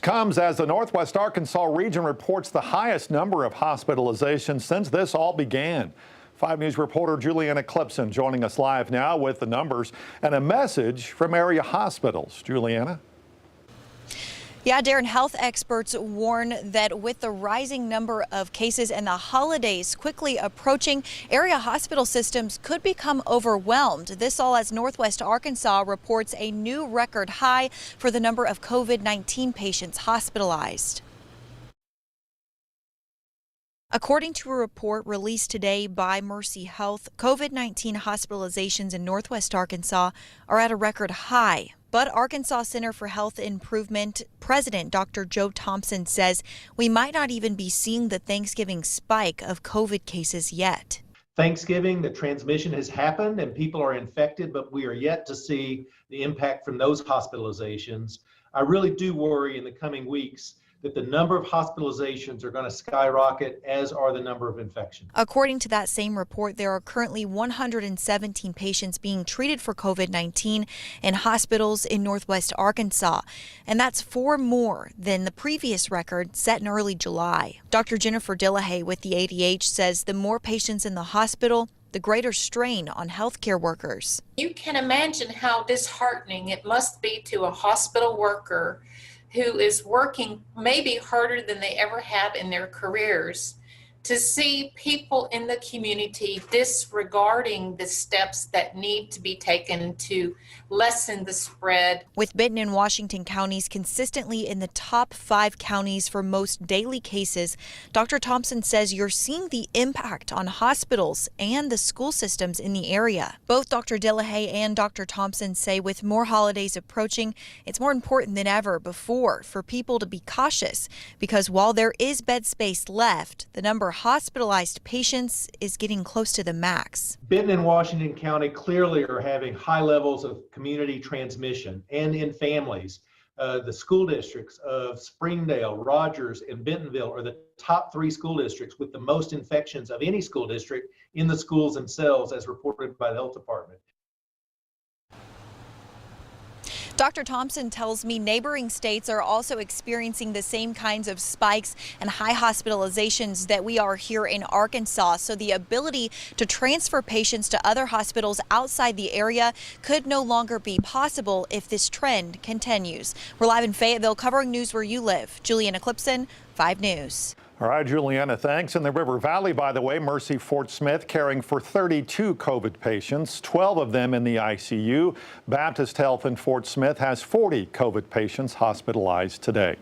comes as the Northwest Arkansas region reports the highest number of hospitalizations since this all began. 5 News reporter Juliana Clipson joining us live now with the numbers and a message from area hospitals. Juliana? Yeah, Darren, health experts warn that with the rising number of cases and the holidays quickly approaching, area hospital systems could become overwhelmed. This all as Northwest Arkansas reports a new record high for the number of COVID-19 patients hospitalized. According to a report released today by Mercy Health, COVID-19 hospitalizations in Northwest Arkansas are at a record high. But Arkansas Center for Health Improvement President Dr. Joe Thompson says we might not even be seeing the Thanksgiving spike of COVID cases yet. Thanksgiving, the transmission has happened and people are infected, but we are yet to see the impact from those hospitalizations. I really do worry in the coming weeks that the number of hospitalizations are going to skyrocket, as are the number of infections. According to that same report, there are currently 117 patients being treated for COVID-19 in hospitals in Northwest Arkansas, and that's 4 more than the previous record set in early July. Dr. Jennifer Dillahay with the ADH says the more patients in the hospital, the greater strain on healthcare workers. You can imagine how disheartening it must be to a hospital worker who is working maybe harder than they ever have in their careers, to see people in the community disregarding the steps that need to be taken to lessen the spread. With Benton and Washington counties consistently in the top 5 counties for most daily cases, Dr. Thompson says you're seeing the impact on hospitals and the school systems in the area. Both Dr. Dillahay and Dr. Thompson say with more holidays approaching, it's more important than ever before for people to be cautious, because while there is bed space left, the number of hospitalized patients is getting close to the max. Benton and Washington County clearly are having high levels of community transmission and in families. The school districts of Springdale, Rogers, and Bentonville are the top 3 school districts with the most infections of any school district in the schools themselves, as reported by the health department. Dr. Thompson tells me neighboring states are also experiencing the same kinds of spikes and high hospitalizations that we are here in Arkansas. So the ability to transfer patients to other hospitals outside the area could no longer be possible if this trend continues. We're live in Fayetteville covering news where you live. Juliana Clipson, 5 News. All right, Juliana, thanks. In the River Valley, by the way, Mercy Fort Smith caring for 32 COVID patients, 12 of them in the ICU. Baptist Health in Fort Smith has 40 COVID patients hospitalized today.